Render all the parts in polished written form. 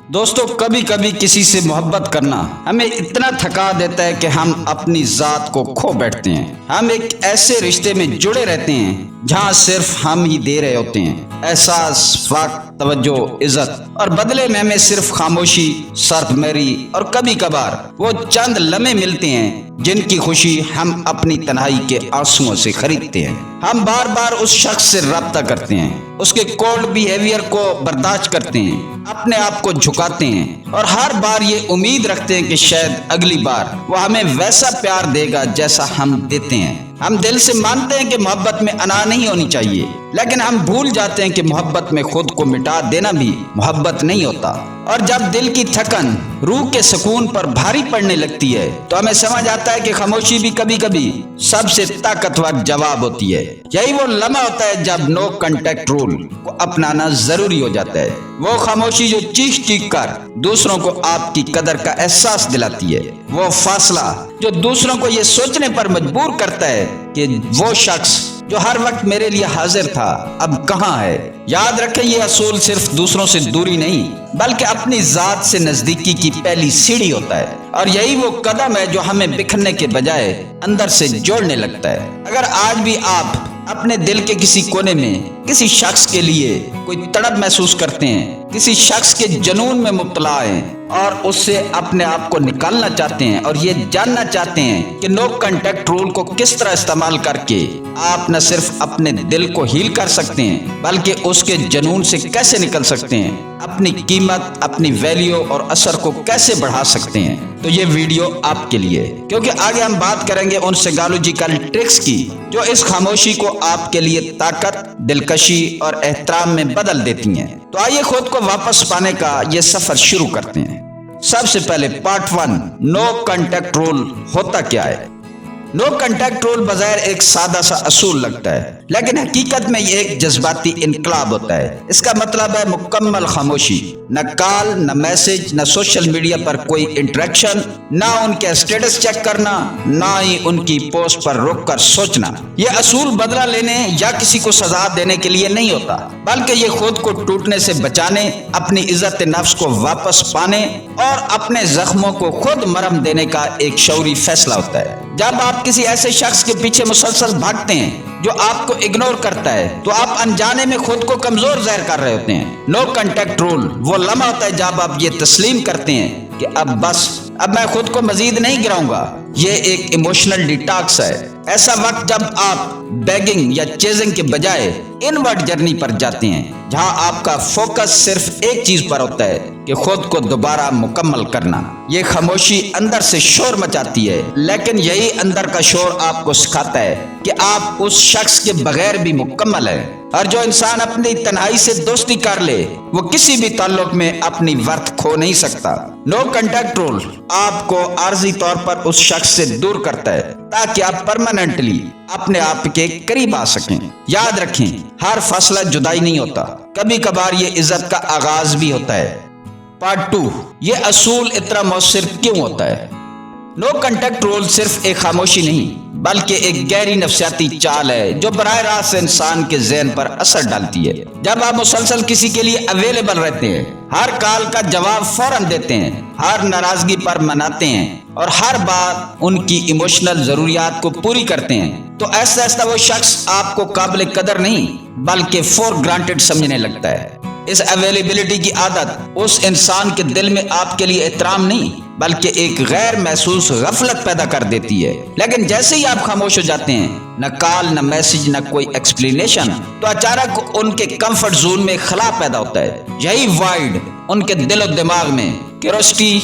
دوستو، کبھی کبھی کسی سے محبت کرنا ہمیں اتنا تھکا دیتا ہے کہ ہم اپنی ذات کو کھو بیٹھتے ہیں۔ ہم ایک ایسے رشتے میں جڑے رہتے ہیں جہاں صرف ہم ہی دے رہے ہوتے ہیں، احساس، وقت، توجہ، عزت، اور بدلے میں ہمیں صرف خاموشی، سرمری اور کبھی کبھار وہ چند لمحے ملتے ہیں جن کی خوشی ہم اپنی تنہائی کے آنسوؤں سے خریدتے ہیں۔ ہم بار بار اس شخص سے رابطہ کرتے ہیں، اس کے کولڈ بیہیویئر کو برداشت کرتے ہیں، اپنے آپ کو جھکاتے ہیں اور ہر بار یہ امید رکھتے ہیں کہ شاید اگلی بار وہ ہمیں ویسا پیار دے گا جیسا ہم دیتے ہیں۔ ہم دل سے مانتے ہیں کہ محبت میں انا نہیں ہونی چاہیے، لیکن ہم بھول جاتے ہیں کہ محبت میں خود کو مٹا دینا بھی محبت نہیں ہوتا۔ اور جب دل کی تھکن روح کے سکون پر بھاری پڑنے لگتی ہے تو ہمیں سمجھ آتا ہے کہ خاموشی بھی کبھی کبھی سب سے طاقتور جواب ہوتی ہے۔ یہی وہ لمحہ ہوتا ہے جب نو کنٹیکٹ رول کو اپنانا ضروری ہو جاتا ہے، وہ خاموشی جو چیخ چیخ کر دوسروں کو آپ کی قدر کا احساس دلاتی ہے، وہ فاصلہ جو دوسروں کو یہ سوچنے پر مجبور کرتا ہے کہ وہ شخص جو ہر وقت میرے لیے حاضر تھا اب کہاں ہے۔ یاد رکھیں، یہ اصول صرف دوسروں سے دوری نہیں بلکہ اپنی ذات سے نزدیکی کی پہلی سیڑھی ہوتا ہے، اور یہی وہ قدم ہے جو ہمیں بکھرنے کے بجائے اندر سے جوڑنے لگتا ہے۔ اگر آج بھی آپ اپنے دل کے کسی کونے میں کسی شخص کے لیے کوئی تڑپ محسوس کرتے ہیں، کسی شخص کے جنون میں مبتلا ہیں اور اس سے اپنے آپ کو نکالنا چاہتے ہیں اور یہ جاننا چاہتے ہیں کہ نو کنٹیکٹ رول کو کس طرح استعمال کر کے آپ نہ صرف اپنے دل کو ہیل کر سکتے ہیں بلکہ اس کے جنون سے کیسے نکل سکتے ہیں، اپنی قیمت، اپنی ویلیو اور اثر کو کیسے بڑھا سکتے ہیں، تو یہ ویڈیو آپ کے لیے، کیونکہ آگے ہم بات کریں گے ان سائیکالوجیکل ٹرکس کی جو اس خاموشی کو آپ کے لیے طاقت، دلکشی اور احترام میں بدل دیتی ہیں۔ تو آئیے خود کو واپس پانے کا یہ سفر شروع کرتے ہیں۔ سب سے پہلے پارٹ 1، نو کنٹیکٹ رول ہوتا کیا ہے؟ نو کنٹیکٹ رول بظاہر ایک سادہ سا اصول لگتا ہے، لیکن حقیقت میں یہ ایک جذباتی انقلاب ہوتا ہے۔ اس کا مطلب ہے مکمل خاموشی، نہ کال، نہ میسج، نہ سوشل میڈیا پر کوئی انٹریکشن، نہ ان کے اسٹیٹس چیک کرنا، نہ ہی ان کی پوسٹ پر رک کر سوچنا۔ یہ اصول بدلہ لینے یا کسی کو سزا دینے کے لیے نہیں ہوتا، بلکہ یہ خود کو ٹوٹنے سے بچانے، اپنی عزت نفس کو واپس پانے اور اپنے زخموں کو خود مرہم دینے کا ایک شعوری فیصلہ ہوتا ہے۔ جب آپ کسی ایسے شخص کے پیچھے مسلسل بھاگتے ہیں جو آپ کو اگنور کرتا ہے تو آپ انجانے میں خود کو کمزور ظاہر کر رہے ہوتے ہیں۔ نو کنٹیکٹ رول وہ لمحہ ہوتا ہے جب آپ یہ تسلیم کرتے ہیں کہ اب بس، اب میں خود کو مزید نہیں گراؤں گا۔ یہ ایک ایموشنل ڈیٹاکس ہے، ایسا وقت جب آپ بیگنگ یا چیزنگ کے بجائے انورڈ جرنی پر جاتے ہیں، جہاں آپ کا فوکس صرف ایک چیز پر ہوتا ہے کہ خود کو دوبارہ مکمل کرنا۔ یہ خاموشی اندر سے شور مچاتی ہے، لیکن یہی اندر کا شور آپ کو سکھاتا ہے کہ آپ اس شخص کے بغیر بھی مکمل ہیں۔ اور جو انسان اپنی تنہائی سے دوستی کر لے وہ کسی بھی تعلق میں اپنی ورتھ کھو نہیں سکتا۔ نو کنٹیکٹ رول آپ کو عارضی طور پر اس شخص سے دور کرتا ہے تاکہ آپ پرماننٹلی اپنے آپ کے قریب آ سکیں۔ یاد رکھیں، ہر فاصلہ جدائی نہیں ہوتا، کبھی کبھار یہ عزت کا آغاز بھی ہوتا ہے۔ پارٹ 2، یہ اصول اتنا مؤثر کیوں ہوتا ہے؟ نو کنٹیکٹ رول صرف ایک خاموشی نہیں بلکہ ایک گہری نفسیاتی چال ہے جو براہ راست انسان کے ذہن پر اثر ڈالتی ہے۔ جب آپ مسلسل کسی کے لیے اویلیبل رہتے ہیں، ہر کال کا جواب فوراً دیتے ہیں، ہر ناراضگی پر مناتے ہیں اور ہر بار ان کی ایموشنل ضروریات کو پوری کرتے ہیں، تو ایسا ایسا وہ شخص آپ کو قابل قدر نہیں بلکہ فور گرانٹڈ سمجھنے لگتا ہے۔ اس اویلیبلٹی کی عادت اس انسان کے دل میں آپ کے لیے احترام نہیں بلکہ ایک غیر محسوس غفلت پیدا کر دیتی ہے۔ لیکن جیسے ہی آپ خاموش ہو جاتے ہیں، نہ کال، نہ میسج، نہ کوئی ایکسپلینیشن، تو اچانک ان کے کمفرٹ زون میں خلا پیدا ہوتا ہے۔ یہی وائڈ ان کے دل و دماغ میں کیوریوسٹی،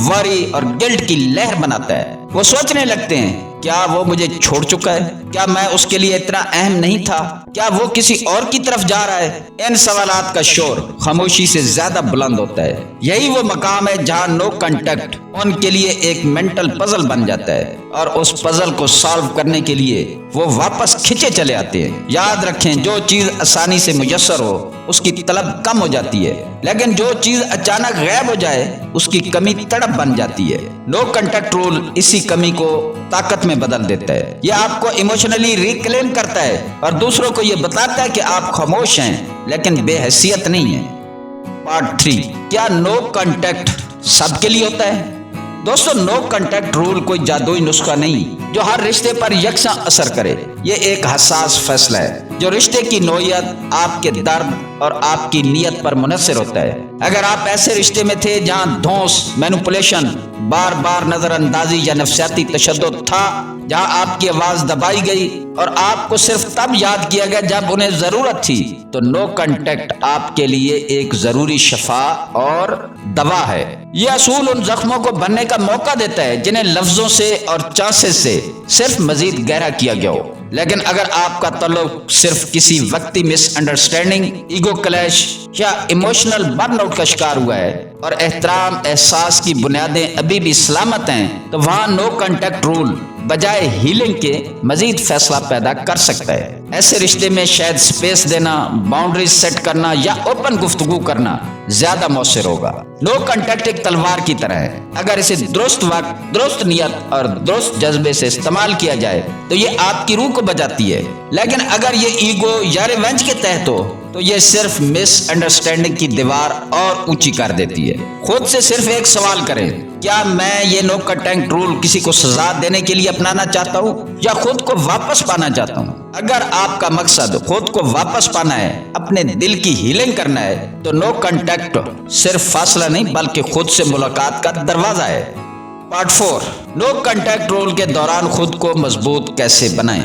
وری اور گلٹ کی لہر بناتا ہے۔ وہ سوچنے لگتے ہیں، کیا وہ مجھے چھوڑ چکا ہے؟ کیا میں اس کے لیے اتنا اہم نہیں تھا؟ کیا وہ کسی اور کی طرف جا رہا ہے؟ ان سوالات کا شور خاموشی سے زیادہ بلند ہوتا ہے۔ یہی وہ مقام ہے جہاں نو کنٹیکٹ ان کے لیے ایک مینٹل پزل بن جاتا ہے، اور اس پزل کو سالو کرنے کے لیے وہ واپس کھنچے چلے آتے ہیں۔ یاد رکھیں، جو چیز آسانی سے میسر ہو اس کی طلب کم ہو جاتی ہے، لیکن جو چیز اچانک غائب ہو جائے اس کی کمی تڑپ بن جاتی ہے۔ نو کنٹیکٹ رول اسی کمی کو طاقت میں بدل دیتا ہے۔ یہ آپ کو ایموشنلی ریکلیم کرتا ہے اور دوسروں کو یہ بتاتا ہے کہ آپ خاموش ہیں لیکن بے حیثیت نہیں ہیں۔ पार्ट 3, क्या नो कांटेक्ट सबके लिए होता है? दोस्तों, नो कांटेक्ट रूल कोई जादुई नुस्खा नहीं जो हर रिश्ते पर यकसा असर करे। ये एक हसास फैसला है जो रिश्ते की नौयत, आपके दर्द और आपकी नीयत पर मुनसर होता है। अगर आप ऐसे रिश्ते में थे जहां धौंस, मैनिपुलेशन, बार बार नजरअंदाजी या नफसियाती तशद्दुद था, जहां आपकी आवाज दबाई गई और आपको सिर्फ तब याद किया गया जब उन्हें जरूरत थी, तो नो कांटेक्ट आपके लिए एक जरूरी शफा और दवा है। ये असूल उन जख्मों को भरने का मौका देता है जिन्हें लफ्जों से और चांसे से सिर्फ मजीद गहरा किया गया हो। लेकिन अगर आपका तल्लुक सिर्फ किसी वक्ती मिसअंडरस्टैंडिंग, ईगो क्लैश या इमोशनल बर्नआउट का शिकार हुआ है और एहतराम, एहसास की बुनियादें अभी भी सलामत हैं, तो वहाँ नो कांटेक्ट रूल बजाय हीलिंग के मजीद फैसला पैदा कर सकता है। ऐसे रिश्ते में शायद स्पेस देना, बाउंड्रीज सेट करना या ओपन गुफ्तगू करना ज्यादा मौसर होगा। नो कांटेक्ट एक तलवार की तरह है। अगर इसे दुरुस्त वक्त, दुरुस्त नियत और दुरुस्त जज्बे से इस्तेमाल किया जाए तो ये आपकी रूह को बचाती है। लेकिन अगर ये ईगो या रिवेंज के तहत हो तो ये सिर्फ मिसअंडरस्टैंडिंग की दीवार और ऊंची कर देती है। खुद से सिर्फ एक सवाल करें, क्या मैं ये नो कांटेक्ट रूल किसी को सजा देने के लिए अपनाना चाहता हूँ या खुद को वापस पाना चाहता हूँ? अगर आपका मकसद खुद को वापस पाना है, अपने दिल की हीलिंग करना है, तो नो कांटेक्ट सिर्फ फासला नहीं बल्कि खुद से मुलाकात का दरवाजा है। पार्ट 4, नो कांटेक्ट रूल के दौरान खुद को मजबूत कैसे बनाएं?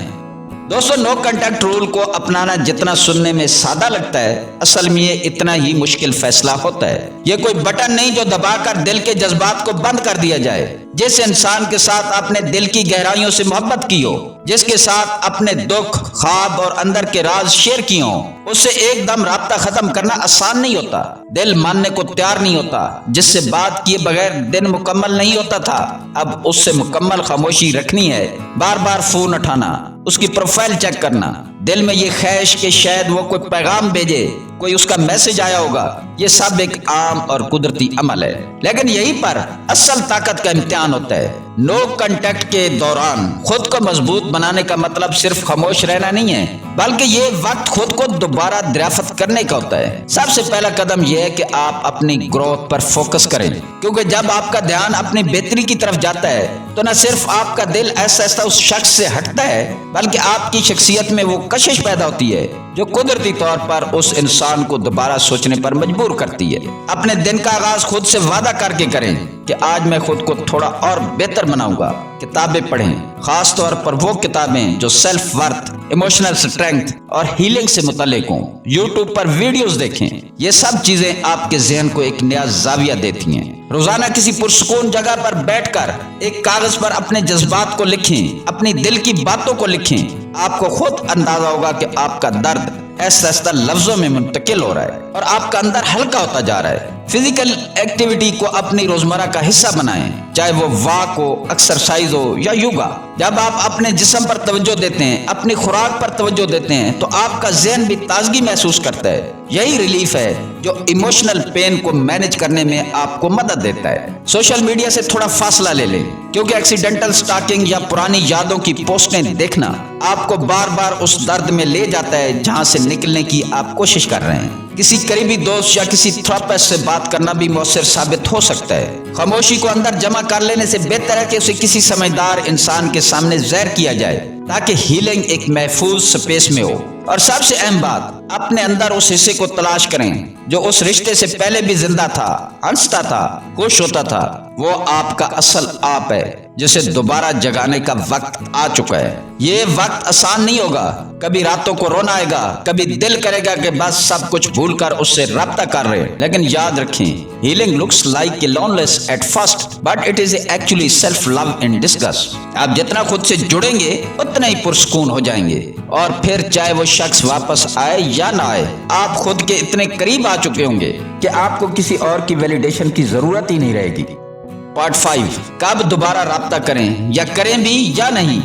दोस्तों, नो कांटेक्ट रूल को अपनाना जितना सुनने में सादा लगता है, असल में ये इतना ही मुश्किल फैसला होता है। ये कोई बटन नहीं जो दबाकर दिल के जज्बात को बंद कर दिया जाए। जिस इंसान के साथ आपने दिल की गहराइयों से मोहब्बत की हो, जिसके साथ अपने दुख, ख्वाब और अंदर के राज शेयर किए हो, उससे एकदम राब्ता खत्म करना आसान नहीं होता। दिल मानने को तैयार नहीं होता। जिससे बात किए बगैर दिन मुकम्मल नहीं होता था, अब उससे मुकम्मल खामोशी रखनी है। बार बार फोन उठाना, उसकी प्रोफाइल चेक करना, दिल में ये ख्वाहिश कि शायद वो कोई पैगाम भेजे, कोई उसका मैसेज आया होगा, ये सब एक आम और कुदरती अमल है। लेकिन यहीं पर असल ताकत का इम्तिहान होता है। नो कांटेक्ट के दौरान खुद को मजबूत बनाने का मतलब सिर्फ खामोश रहना नहीं है, बल्कि ये वक्त खुद को दोबारा दरियाफ्त करने का होता है। सबसे पहला कदम यह है कि आप अपनी ग्रोथ पर फोकस करें, क्योंकि जब आपका ध्यान अपनी बेहतरी की तरफ जाता है तो न सिर्फ आपका दिल ऐसा ऐसा उस शख्स से हटता है, बल्कि आपकी शख्सियत में वो कशिश पैदा होती है जो कुदरती तौर पर उस इंसान को दोबारा सोचने पर मजबूर करती है। अपने दिन का आगाज खुद से वादा करके करें कि आज मैं खुद को थोड़ा और बेहतर बनाऊंगा। किताबें पढ़ें, खास तौर पर वो किताबें जो सेल्फ वर्थ, इमोशनल स्ट्रेंथ और हीलिंग से मुतल्लिक हों। यूट्यूब पर वीडियोस देखें। ये सब चीजें आपके ज़हन को एक नया जाविया देती हैं। रोजाना किसी पुरसुकून जगह पर बैठकर एक कागज पर अपने जज्बात को लिखें, अपनी दिल की बातों को लिखें। आपको खुद अंदाजा होगा कि आपका दर्द ऐसा ऐसा लफ्जों में मुंतकिल हो रहा है और आपका अंदर हल्का होता जा रहा है। फिजिकल एक्टिविटी को अपनी रोजमर्रा का हिस्सा बनाएं, चाहे वो वॉक हो, एक्सरसाइज हो या योगा। जब आप अपने जिस्म पर तवज्जो देते हैं, अपनी खुराक पर तवज्जो देते हैं, तो आपका ज़हन भी ताजगी महसूस करता है। यही रिलीफ है जो इमोशनल पेन को मैनेज करने में आपको मदद देता है। सोशल मीडिया से थोड़ा फासला ले लें, क्योंकि एक्सीडेंटल स्टॉकिंग या पुरानी यादों की पोस्टें देखना आपको बार बार उस दर्द में ले जाता है जहां से निकलने की आप कोशिश कर रहे हैं। किसी करीबी दोस्त या किसी थेरेपिस्ट से बात करना भी मौसर साबित हो सकता है। खामोशी को अंदर जमा कर लेने से बेहतर है कि उसे किसी समझदार इंसान के सामने ज़ाहिर किया जाए, ताकि हीलिंग एक महफूज स्पेस में हो। और सबसे अहम बात, अपने अंदर उस हिस्से को तलाश करें जो उस रिश्ते से पहले भी जिंदा था, हंसता था, खुश होता था। वो आपका असल आप है जिसे दोबारा जगाने का वक्त आ चुका है। ये वक्त आसान नहीं होगा। कभी रातों को रोना आएगा, कभी दिल करेगा कि बस सब कुछ भूलकर उससे राब्ता कर रहे हैं। लेकिन याद रखें, healing looks like loneliness at first, but it is actually self love in disguise. आप जितना खुद से जुड़ेंगे उतना ही पुरसुकून हो जाएंगे, और फिर चाहे वो शख्स वापस आए या ना आए, आप खुद के इतने करीब आ चुके होंगे कि आपको किसी और की वैलिडेशन की जरूरत ही नहीं रहेगी। पार्ट 5, कब दोबारा राब्ता करें या करें भी या नहीं।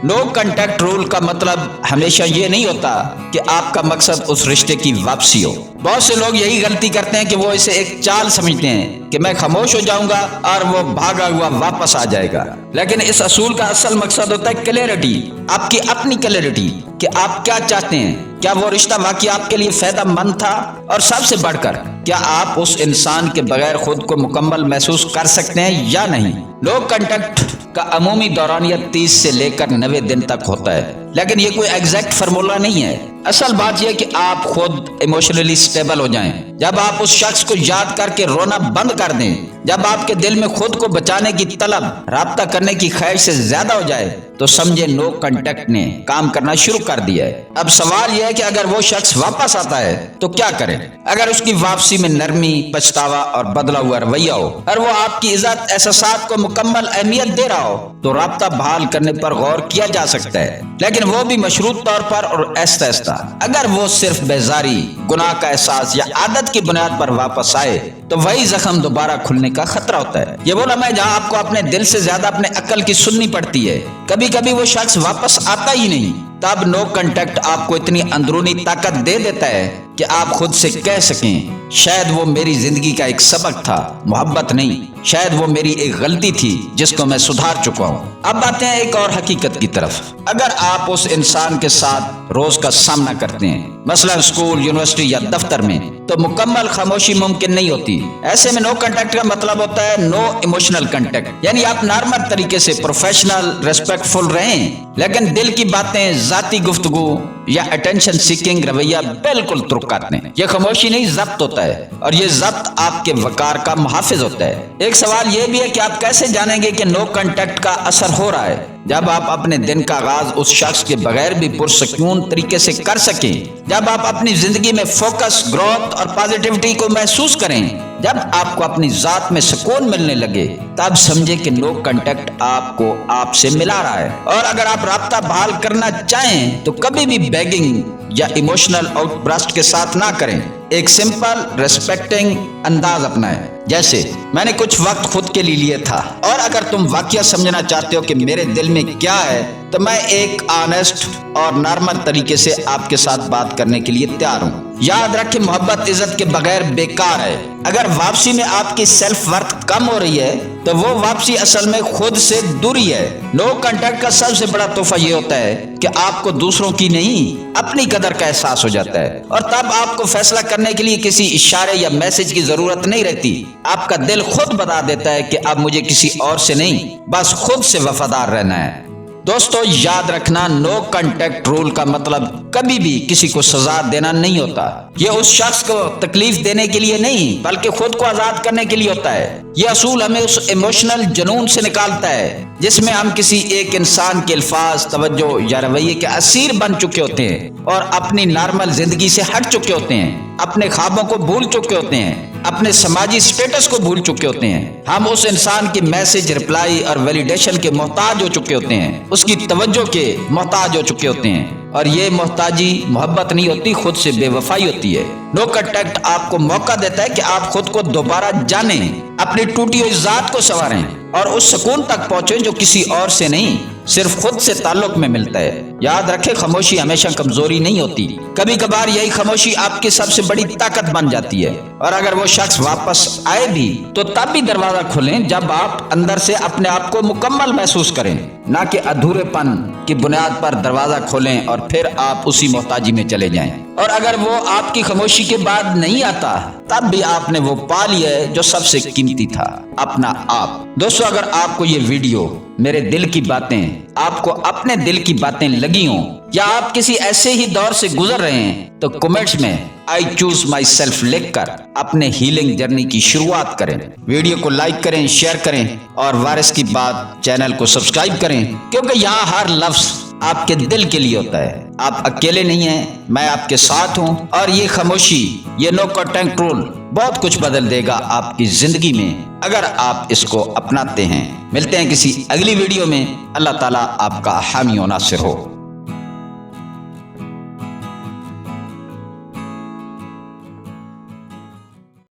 नो कांटेक्ट रूल का मतलब हमेशा ये नहीं होता कि आपका मकसद उस रिश्ते की वापसी हो। बहुत से लोग यही गलती करते हैं कि वो इसे एक चाल समझते हैं कि मैं खामोश हो जाऊंगा और वो भागा हुआ वापस आ जाएगा। लेकिन इस असूल का असल मकसद होता है क्लैरिटी, आपकी अपनी क्लैरिटी कि आप क्या चाहते हैं, क्या वो रिश्ता वाकई आपके लिए फायदेमंद था, और सबसे बढ़कर क्या आप उस इंसान के बगैर खुद को मुकम्मल महसूस कर सकते हैं या नहीं। नो कांटेक्ट का अमूमी दौरानियत 30 से लेकर 90 दिन तक होता है, लेकिन ये कोई एग्जैक्ट फार्मूला नहीं है। असल बात यह है कि आप खुद इमोशनली स्टेबल हो जाएं। जब आप उस शख्स को याद करके रोना बंद कर दें, जब आपके दिल में खुद को बचाने की तलब राब्ता करने की ख्वाहिश से ज्यादा हो जाए, तो समझे नो कांटेक्ट ने काम करना शुरू कर दिया है। अब सवाल यह है कि अगर वो शख्स वापस आता है तो क्या करें। अगर उसकी वापसी में नरमी, पछतावा और बदला हुआ रवैया हो और वो आपकी इज्जत एहसासात को मुकम्मल अहमियत दे रहा हो, तो राब्ता बहाल करने पर गौर किया जा सकता है, लेकिन वो भी मशरूत तौर पर और आहिस्ता आहिस्ता। अगर वो सिर्फ बेजारी, गुनाह का एहसास या आदत की बुनियाद पर वापस आए, तो वही जख्म दोबारा खुलने का खतरा होता है। ये वो लम्हा है जहाँ आपको अपने दिल से ज्यादा अपने अक्ल की सुननी पड़ती है। कभी कभी वो शख्स वापस आता ही नहीं, तब नो कांटेक्ट आपको इतनी अंदरूनी ताकत दे देता है कि आप खुद से कह सकें, शायद वो मेरी जिंदगी का एक सबक था, मोहब्बत नहीं। शायद वो मेरी एक गलती थी जिसको मैं सुधार चुका हूँ। अब आते हैं एक और हकीकत की तरफ। अगर आप उस इंसान के साथ रोज का सामना करते हैं, मसलन स्कूल, यूनिवर्सिटी या दफ्तर में, तो मुकम्मल खामोशी मुमकिन नहीं होती। ऐसे में नो कांटेक्ट का मतलब होता है नो इमोशनल कांटेक्ट, यानी आप नॉर्मल तरीके से प्रोफेशनल, रेस्पेक्टफुल रहें, लेकिन दिल की बातें, जाती गुफ्तगू या अटेंशन सीकिंग रवैया बिल्कुल तुर्क करते हैं। ये खामोशी नहीं, जब्त होता है, और ये जब्त आपके वकार का मुहाफिज होता है। एक सवाल ये भी है कि आप कैसे जानेंगे कि नो कांटेक्ट का असर हो रहा है। जब आप अपने दिन का आगाज उस शख्स के बगैर भी पुरसकून तरीके से कर सकें, जब आप अपनी जिंदगी में फोकस, ग्रोथ और पॉजिटिविटी को महसूस करें, जब आपको अपनी जात में सुकून मिलने लगे, तब समझे कि नो कांटेक्ट आपको आपसे मिला रहा है। और अगर आप राब्ता बहाल करना चाहें तो कभी भी बेगिंग या इमोशनल आउटबर्स्ट के साथ ना करें। एक सिंपल, रेस्पेक्टिंग अंदाज अपनाएं, जैसे मैंने कुछ वक्त खुद के लिए लिया था, और अगर तुम वाकया समझना चाहते हो कि मेरे दिल में क्या है, तो मैं एक ऑनेस्ट और नॉर्मल तरीके से आपके साथ बात करने के लिए तैयार हूँ। याद रखें, मोहब्बत इज्जत के बगैर बेकार है। अगर वापसी में आपकी सेल्फ वर्थ कम हो रही है, तो वो वापसी असल में खुद से दूरी है। नो कांटेक्ट का सबसे बड़ा तोहफा ये होता है कि आपको दूसरों की नहीं, अपनी कदर का एहसास हो जाता है, और तब आपको फैसला करने के लिए किसी इशारे या मैसेज की जरूरत नहीं रहती। आपका दिल खुद बता देता है कि अब मुझे किसी और से नहीं, बस खुद से वफादार रहना है। दोस्तों, याद रखना, नो कांटेक्ट रूल का मतलब कभी भी किसी को सजा देना नहीं होता। ये उस शख्स को तकलीफ देने के लिए नहीं, बल्कि खुद को आजाद करने के लिए होता है। ये असूल हमें उस इमोशनल जुनून से निकालता है जिसमें हम किसी एक इंसान के अल्फाज, तवज्जो या रवैये के असीर बन चुके होते हैं और अपनी नॉर्मल जिंदगी से हट चुके होते हैं, अपने ख्वाबों को भूल चुके होते हैं, अपने समाजी स्टेटस को भूल चुके होते हैं। हम उस इंसान की मैसेज, रिप्लाई और वैलिडेशन के मोहताज हो चुके होते हैं, उसकी तवज्जो के मोहताज हो चुके होते हैं, और ये मोहताजी मोहब्बत नहीं होती, खुद से बेवफाई होती है। नो कांटेक्ट आपको मौका देता है कि आप खुद को दोबारा जानें, अपनी टूटी हुई जात को संवारें और उस सुकून तक पहुंचे जो किसी और से नहीं, सिर्फ खुद से ताल्लुक में मिलता है। याद रखें, खामोशी हमेशा कमजोरी नहीं होती। कभी कभार यही खामोशी आपकी सबसे बड़ी ताकत बन जाती है। और अगर वो शख्स वापस आए भी, तो तब भी दरवाजा खोलें जब आप अंदर से अपने आप को मुकम्मल महसूस करें, ना कि अधूरेपन की बुनियाद पर दरवाजा खोलें और फिर आप उसी मोहताजी में चले जाएं। और अगर वो आपकी खामोशी के बाद नहीं आता, तब भी आपने वो पा लिया है जो सबसे कीमती था, अपना आप। दोस्तों, अगर आपको ये वीडियो, मेरे दिल की बातें, आपको अपने दिल की बातें लगी हों, या आप किसी ऐसे ही दौर से गुजर रहे हैं, तो कमेंट्स में आई चूज माई सेल्फ लिखकर अपने हीलिंग जर्नी की शुरुआत करें। वीडियो को लाइक करें, शेयर करें और वारिस की बात चैनल को सब्सक्राइब करें, क्योंकि यहाँ हर लफ्ज आपके दिल के लिए होता है। आप अकेले नहीं हैं, मैं आपके साथ हूँ, और ये खामोशी, ये नो कांटेक्ट रूल बहुत कुछ बदल देगा आपकी जिंदगी में, अगर आप इसको अपनाते हैं। मिलते हैं किसी अगली वीडियो में। अल्लाह ताला आपका हामी और नासिर हो।